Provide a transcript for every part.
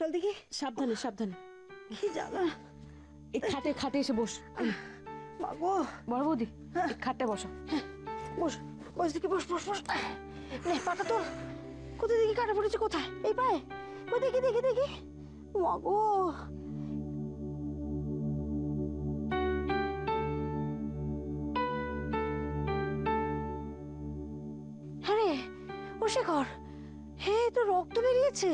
চল দেখি। সাবধানে সাবধানে। কি জ্বালা। এই খাটে খাটে এসে বস। মাগো বড় বৌদি এই খাটে বসো। বস বস দেখি, বস বস বস। নে পাটা তোল। কোথায় দেখি কাটা পড়েছে? কোথায়? এই পায়ে? ওই দেখি দেখি দেখি। মাগো আরে ও শেখর, হে তো রক্ত বেরিয়েছে,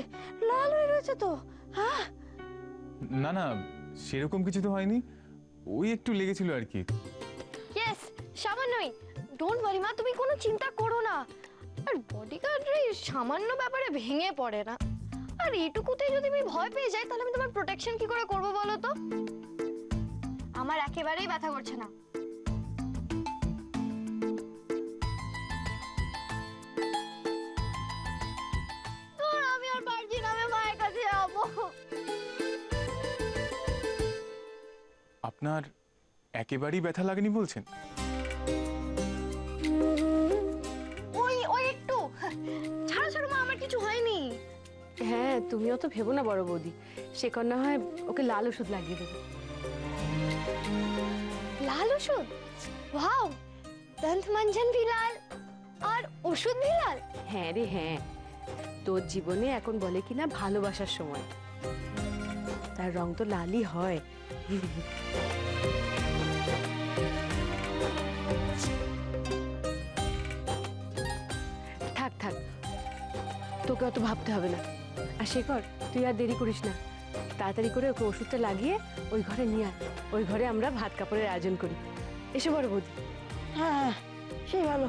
লাল হয়ে রয়েছে তো। হ্যাঁ না না, সেরকম কিছু তো হয়নি, ওই একটু লেগেছিল আর কি। ইয়েস, সামান্যই। ডোন্ট ওয়ারি মা, তুমি কোনো চিন্তা করো না। আর বডিগার্ডরা সামান্য ব্যাপারে ভেঙে পড়ে না। আর এইটুকুতেই যদি আমি ভয় পেয়ে যাই তাহলে আমি তোমার প্রোটেকশন কি করে করবো বলো তো? আমার একেবারেই ব্যথা করছে না। আমি আর পারছি না, আমি মায়ের কাছে যাবো। আপনার একেবারেই ব্যথা লাগেনি বলছেন? ওই ওই একটু ছাড়ো ছাড়ো মা, আমার কিছু হয়নি। হ্যাঁ তুমিও তো ভেবো না বড় বৌদি, শেখর না হয় ওকে লাল ওষুধ লাগিয়ে দেবে। লাল ওষুধ? ওয়াও, দন্ত মঞ্জন ভি লাল আর ওষুধ ভি লাল। হ্যাঁ রে হ্যাঁ, তোর জীবনে এখন বলে কিনা ভালোবাসার সময়, তার রং তো লালই হয়। থাক থাক, তোকে অত ভাবতে হবে না। আর শেখর তুই আর দেরি করিস না, তাড়াতাড়ি করে ওকে ওষুধটা লাগিয়ে ওই ঘরে নিয়ে আয়। ওই ঘরে আমরা ভাত কাপড়ের আয়োজন করি। এসো বড় বৌদি। হ্যাঁ সেই ভালো।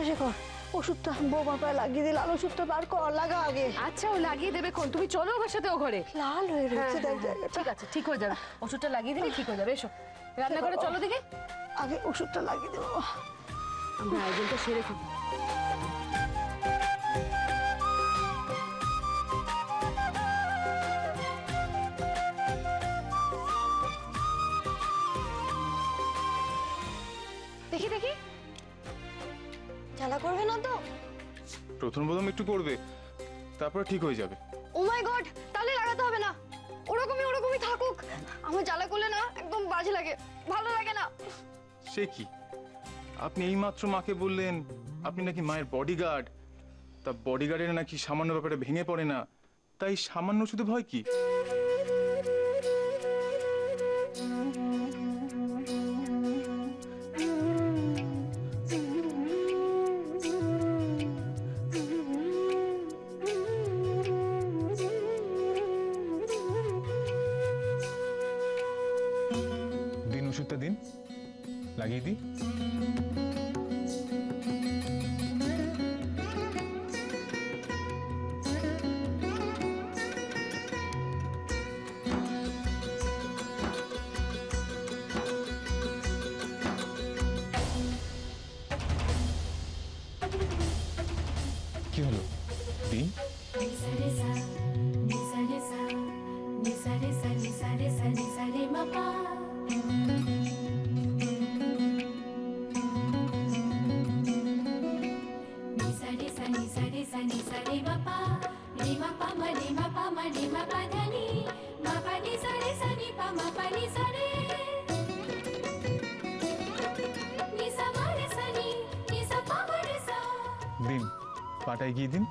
শেখর ওষুধটা বৌমার পায়ে লাগিয়ে দিই, লাল ওষুধটা বার কর, লাগা আগে। আচ্ছা ও লাগিয়ে দেবে কোন, তুমি চলো ওর সাথে ও ঘরে। লাল হয়ে রয়েছে দেখ জায়গাটা। ঠিক আছে ঠিক হয়ে যাবে, ওষুধটা লাগিয়ে দিলে ঠিক হয়ে যাবে। এসো রান্না করে চলো দেখে, আগে ওষুধটা লাগিয়ে দেবো। আমরা আয়োজনটা সেরে ফেলি। দেখি দেখি, জ্বালা করবে না তো? প্রথম প্রথম একটু করবে, তারপরে ঠিক হয়ে যাবে। ও মাই গড, তাহলে লাগাতে হবে না, ওরকমই ওরকমই থাকুক। আমার জ্বালা করলে না একদম বাজে লাগে, ভালো লাগে না। সে কি, আপনি এইমাত্র মাকে বললেন আপনি নাকি মায়ের বডিগার্ড, তা বডিগার্ডের নাকি সামান্য ব্যাপারে ভেঙে পড়ে না, তাই সামান্য শুধু ভয় কি? দিন ওষুধটা দিন, লাগিয়ে দিই। কি হলো দিন? দিন পাটায় গিয়ে দিন।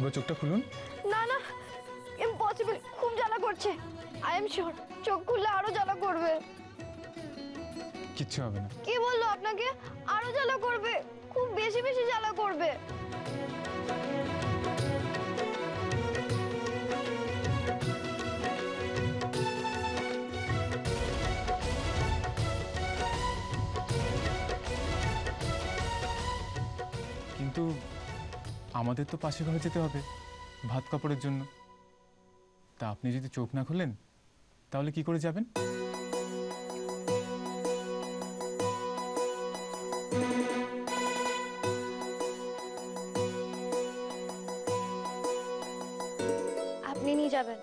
একবার চোখটা খুলুন। না না, ইম্পসিবল, খুব জ্বালা করছে। আই এম শিওর চোখ খুললে আরো জ্বালা করবে। কিচ্ছু হবে না। কে বললো আপনাকে? আরো জ্বালা করবে, খুব বেশি বেশি জ্বালা করবে। কিন্তু আমাদের তো পাশে ঘরে যেতে হবে ভাত কাপড়ের জন্য। তা আপনি যদি চোখ না খুলেন তাহলে কি করে যাবেন? আপনি নিয়ে যাবেন।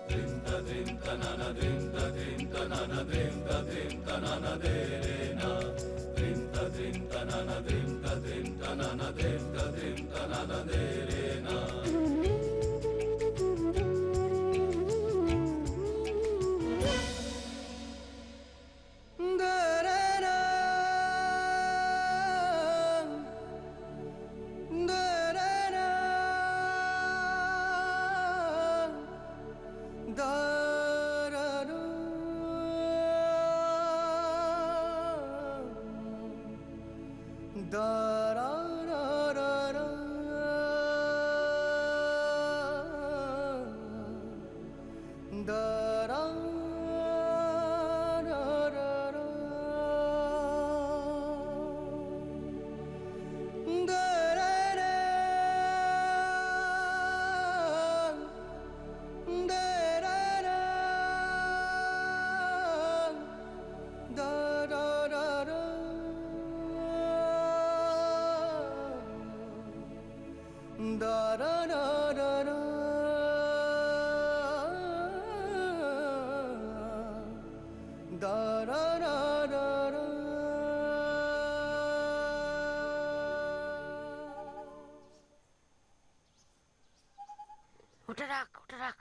ওটা রাখ, ওটা রাখ।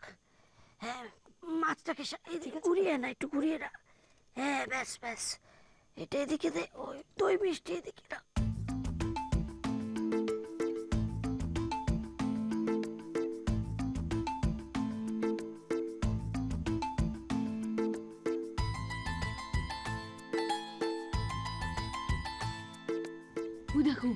হ্যাঁ, মাছটাকে এদিকে ঘুরিয়ে না, একটু ঘুরিয়ে রাখ। হ্যাঁ, ব্যাস ব্যাস, এটা এদিকে দে। ওই দই মিষ্টি এদিকে রাখ। ওই দেখো,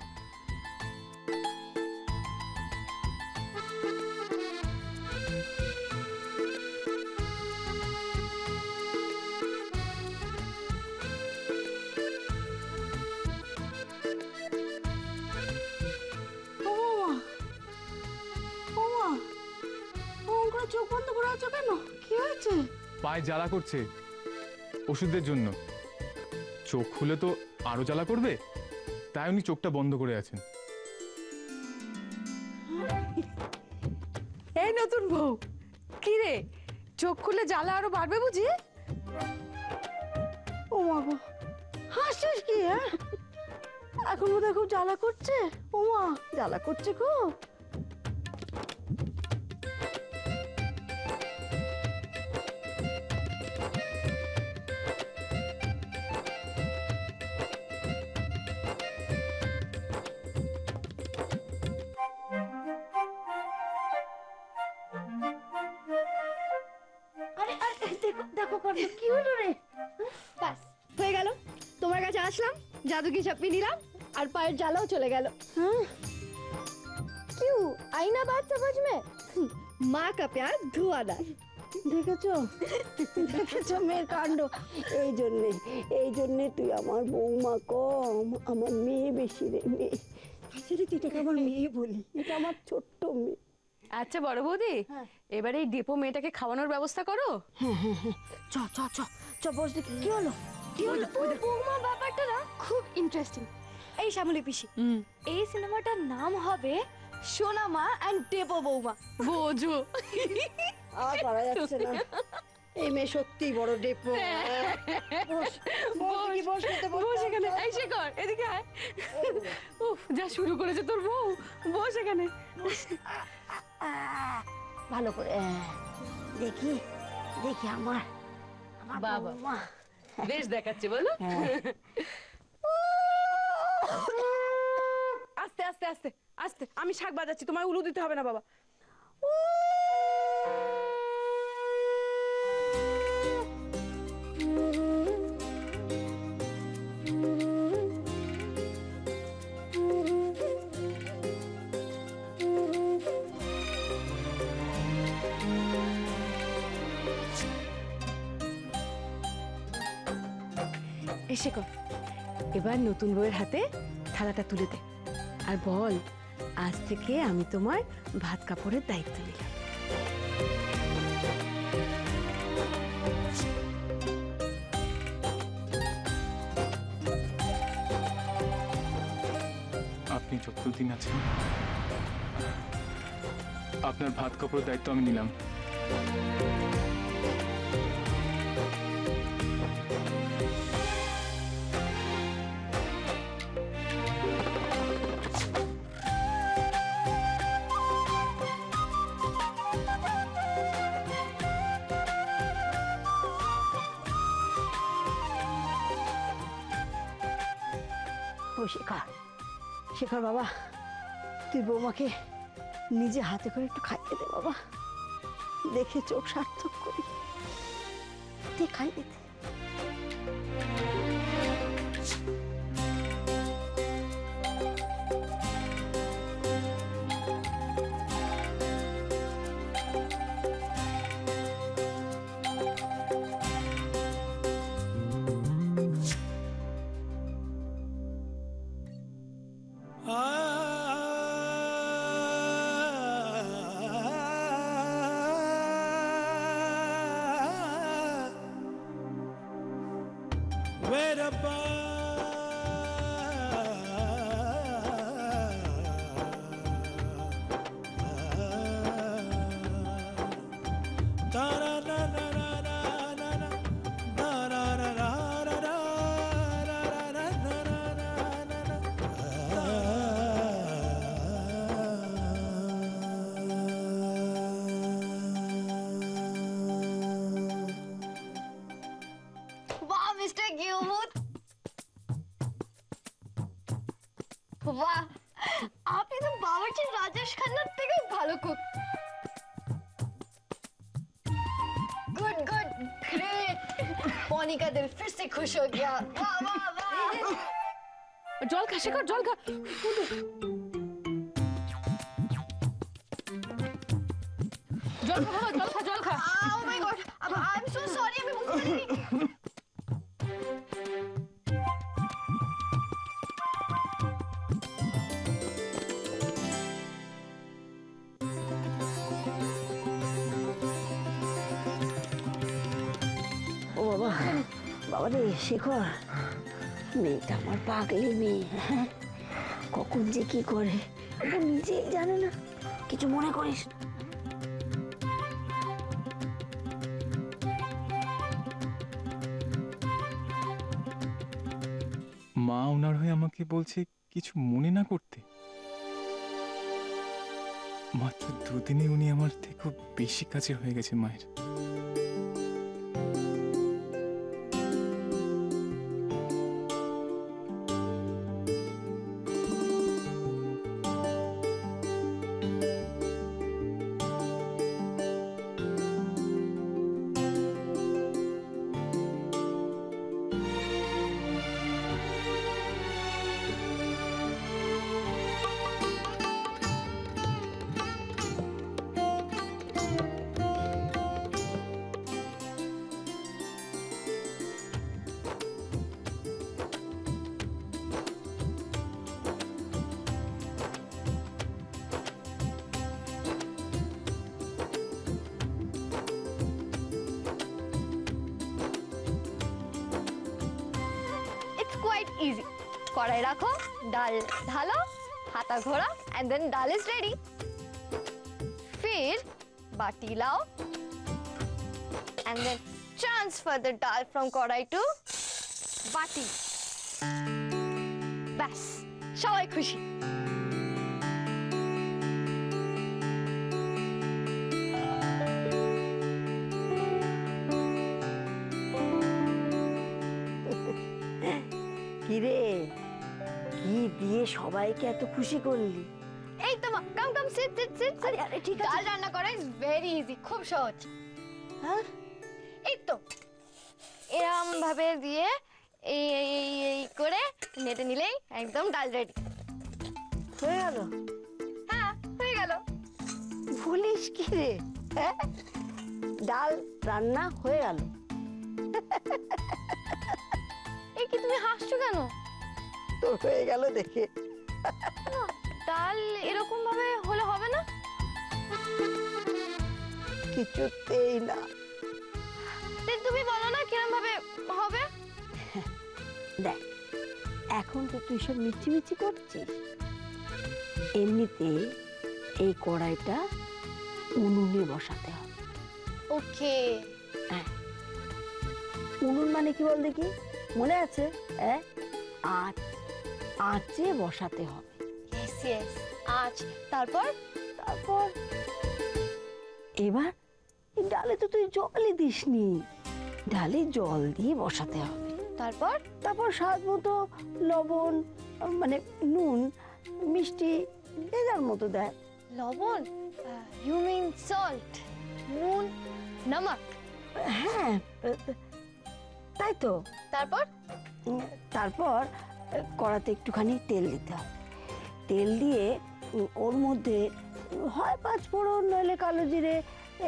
চোখ বন্ধ করে আছো কেন? কি হয়েছে? পায়ে জ্বালা করছে ওষুধের জন্য। চোখ খুলে তো আরো জ্বালা করবে, তাই উনি চোখটা বন্ধ করে আছেন। এই নতুন বউ, কি রে, চোখ খুলে জ্বালা আরো বাড়বে বুঝি? ও মা গো, হাসছিস কি? হ্যাঁ, এখন বোধহয় খুব জ্বালা করছে। ও মা, জ্বালা করছে খুব। দেখো কর্ণ, কি হলো রে? ব্যাস হয়ে গেল, তোমার কাছে আসলাম, জাদু কি চাপিয়ে নিলাম, আর পায়ের জ্বালাও চলে গেল। হ্যাঁ, क्यों आई ना बात समझ में? माँ का प्यार धुआंधार। দেখেছো দেখেছো মেয়ের কাণ্ড। এই জন্যে তুই আমার বৌমা কম, আমার মেয়ে বেশি রে। মেয়ে আসলে তুই এটাকে আমার মেয়ে বলি, এটা আমার ছোট্ট মেয়ে। আচ্ছা বড় বৌদি, এবারে এই ডেপো মেয়েটাকে খাওয়ানোর ব্যবস্থা করো। চ চ চ চ, বস দেখি কি হলো। কি হলো? বৌমা ব্যাপারটা না খুব ইন্টারেস্টিং। এই শ্যামলী পিসি, এই সিনেমাটার নাম হবে সোনা মা অ্যান্ড ডেপো বৌমা। বোঝো, আর পারা যাচ্ছে না, এই মেয়ে সত্যি বড় ডেপো। বস বস দেখি, বস খেতে বস। বস এখানে, এই শেখর এদিকে আয়। উফ, যা শুরু করেছে তোর বউ, বস এখানে। ভালো করে দেখি দেখি আমার বাবা বৌমা। বেশ দেখাচ্ছে বলো। আস্তে আস্তে আস্তে আস্তে, আমি শাক বাজাচ্ছি, তোমার উলু দিতে হবে না বাবা। এসে কর, এবার নতুন বউয়ের হাতে থালাটা তুলে দে আর বল, আজ থেকে আমি তোমার ভাত কাপড়ের দায়িত্ব নিলাম। আপনি যতদিন আছেন আপনার ভাত কাপড়ের দায়িত্ব আমি নিলাম। ও শেখর, শেখর বাবা, তুই বৌমাকে নিজে হাতে করে একটু খাইয়ে দে বাবা, দেখে চোখ সার্থক করি, দে খাইয়ে দে। বাহ মিস্টার গিলমুথ, বাহ, আপনি তো বাবুর্চি রাজেশ খান্নার থেকেও ভালো কুক। गुड गुड ग्रेट, पौनी का दिल फिर से खुश हो गया। वाह वाह वाह। জল খা শেখর, জল খা। জল খা বাবা, জল খা, জল খা। Oh my God, I'm so sorry, আমি বুঝতে পারিনি। ও বাবা, বাবা রে শেখর, মেয়েটা আমার পাগলি মেয়ে, হ্যাঁ, কখন যে কি করে ও নিজেই জানে না, কিছু মনে করিস না। মা ওনার হয়ে আমাকে বলছে কিছু মনে না করতে। মাত্র দুদিনে উনি আমার থেকে বেশি কাছের হয়ে গেছে মায়ের। इजी, कढ़ाई रखो, दाल ढालो, हाथा घोरा and then dal is ready. फिर बाटी लाओ and then transfer the dal from kadhai to bati. बस सबाई खुशी। কিরে, কি দিয়ে সবাইকে এত খুশি করলি? এই তো মা, কাম কাম, সিট সিট সিট। আরে আরে ঠিক আছে। ডাল রান্না করা ইজ ভেরি ইজি, খুব সহজ। হ্যাঁ এই তো এরম ভাবে দিয়ে এই এই এই এই করে নেড়ে নিলেই একদম ডাল রেডি। হয়ে গেল? হ্যাঁ, হয়ে গেল। বলিস কি রে? হ্যাঁ, ডাল রান্না হয়ে গেল। এই কি তুমি হাসছো কেন? তো হয়ে গেল দেখে। না, ডাল এরকম ভাবে হলে হবে না। কিছুতেই না। তুমি বলো না কিরম ভাবে হবে। দেখ, এখন তো তুই সব মিচি মিচি করছিস। এমনিতে এই কড়াইটা উনুনে বসাতে হবে। ওকে। হ্যাঁ, উনুন মানে কি বল দেখি, মনে আছে? হ্যাঁ, আঁচ, আঁচে বসাতে হবে। ইয়েস ইয়েস, আজ তারপর তারপর এবার এই ডালে তো তুই জলই দিসনি, ডালে জল দিয়ে বসাতে হবে। তারপর তারপর স্বাদ মতো লবণ, মানে নুন, মিষ্টি যে যার মতো দেয়। লবণ, ইউ মিন সল্ট, নুন, নমক। হ্যাঁ, তাই তো। তারপর তারপর কড়াতে একটুখানি তেল দিতে হবে। তেল দিয়ে ওর মধ্যে হয় 5 ফোড়ন, নইলে কালো জিরে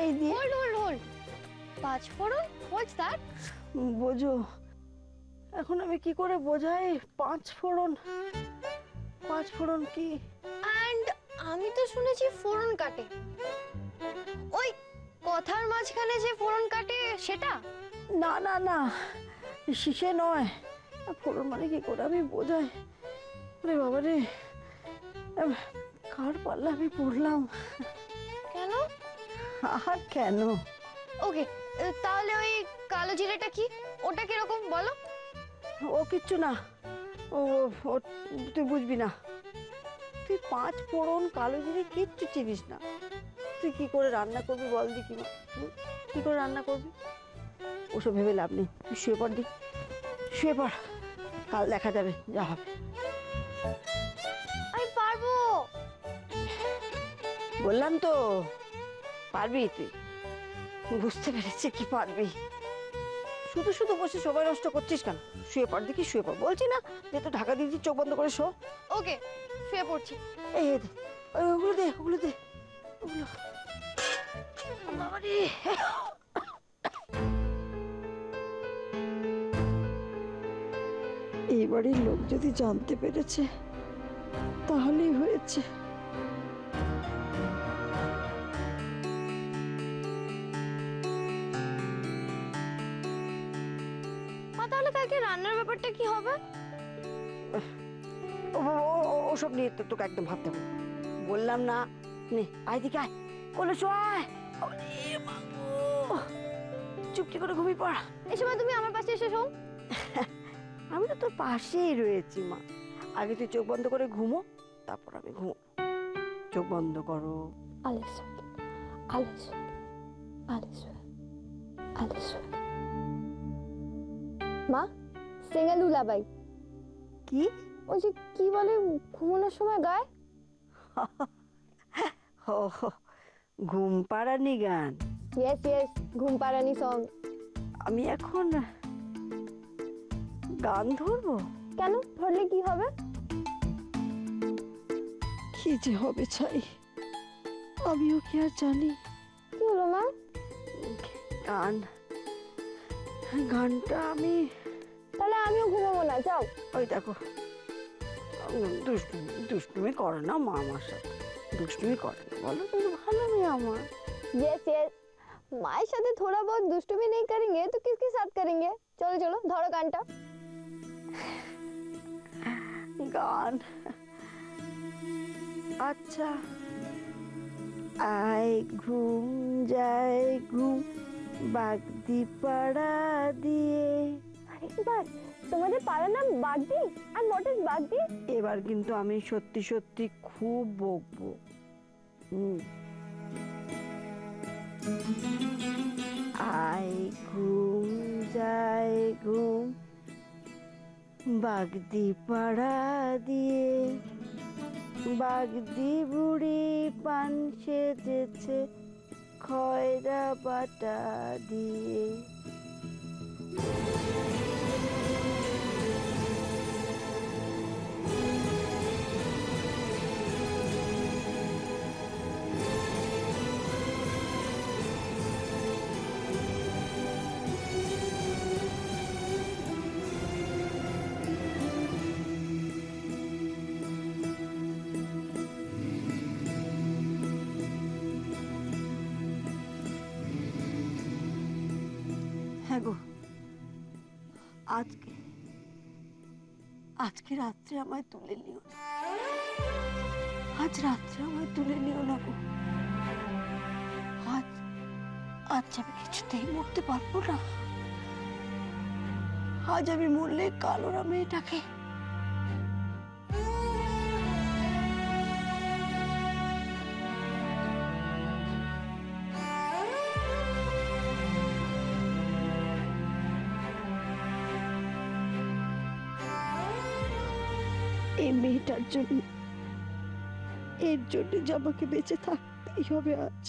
এই দিয়ে। হোল্ড হোল্ড হোল্ড, 5 ফোড়ন, হোয়াটস দ্যাট? বোঝো, এখন আমি কি করে বোঝাই 5 ফোড়ন? 5 ফোড়ন কি? অ্যান্ড আমি তো শুনেছি ফোড়ন কাটে, ওই কথার মাঝখানে যে ফোড়ন কাটে সেটা? না না না, শিশে নয়। ফোড়ন মানে কি করে আমি বোঝাই? আরে বাবা রে, কার পাল্লা আমি পড়লাম? কেন? আর কেন? ওকে, তাহলে ওই কালো জিরেটা কি, ওটা কিরকম বলো? ও কিচ্ছু না, ও ও তুই বুঝবি না। তুই 5 ফোড়ন কালো জিরে কিচ্ছু চিনিস না। তুই কি করে রান্না করবি বল দেখি মা, কি করে রান্না করবি? ওসব ভেবে লাভ নেই, তুই শুয়ে পড় দি, শুয়ে পড়, কাল দেখা যাবে যা হবে। আমি পারবো। বললাম তো পারবি তুই, বুঝতে পেরেছি কি পারবি। শুধু শুধু বসে সময় নষ্ট করছিস কেন? শুয়ে পড় দেখি, শুয়ে পড় বলছি না, যে তো ঢাকা দিয়ে দিচ্ছি, চোখ বন্ধ করে শো। ওকে, শুয়ে পড়ছি। এই দে, ওগুলো দে, ওগুলো দে, ওগুলো। বাবারে, এই বাড়ির লোক যদি জানতে পেরেছে তাহলেই হয়েছে। মা, তাহলে কালকে রান্নার ব্যাপারটা কি হবে? ওসব নিয়ে তো তোকে একদম ভাবতে হবে। বললাম না, নে আয় দিকে আয়, বলে শোয়। চুপটি করে ঘুমিয়ে পড়। এই সময় তুমি আমার পাশে এসে শোও। আমি তো তোর পাশেই রয়েছি মা। আগে তুই চোখ বন্ধ করে ঘুমো, তারপর আমি ঘুমো। চোখ বন্ধ করো। Alles wird, alles wird, alles wird, alles wird. মা, সিঙ্গা লুলাবাই। কি? ওই যে কি বলে ঘুমানোর সময় গায়? ও, ঘুম পাড়ানি গান। ইয়েস ইয়েস, ঘুম পাড়ানি সং। আমি এখন গান ধরবো? কেন ধরলে কি হবে? কি যে হবে ছাই, আমিও কি আর জানি। কি হলো মা? গান, গানটা আমি, তাহলে আমিও ঘুমাবো না, যাও। ওই দেখো, দুষ্টুমি দুষ্টুমি করে না মা আমার সাথে, দুষ্টুমি করে না বলো, তুমি ভালো মেয়ে আমার। यस यस, মায়ের সাথে थोड़ा बहुत दुष्टुमी नहीं करेंगे तो किसके साथ करेंगे? चलो चलो धरो गानটা। গান, আচ্ছা। আয় ঘুম যায় ঘুম বাগদি পাড়া দিয়ে। বাস, তোমাদের পাড়ার নাম বাগদি? আর হোয়াট ইজ বাগদি? এবার কিন্তু আমি সত্যি সত্যি খুব বকবো। আয় ঘুম যায় ঘুম বাগদি পাড়া দিয়ে, বাগদি বুড়ি পান সেজেছে খয়রা বাটা দিয়ে। হ্যাঁ গো, আজকে আজকে রাত্রে আমায় তুলে নিও না, আজ রাত্রে আমায় তুলে নিও না গো। আজ আজ আমি কিছুতেই মরতে পারবো না। আজ আমি মরলে কালোরা মেয়েটাকে এই মেয়েটার জন্য, এর জন্য যে আমাকে বেঁচে থাকতেই হবে আজ।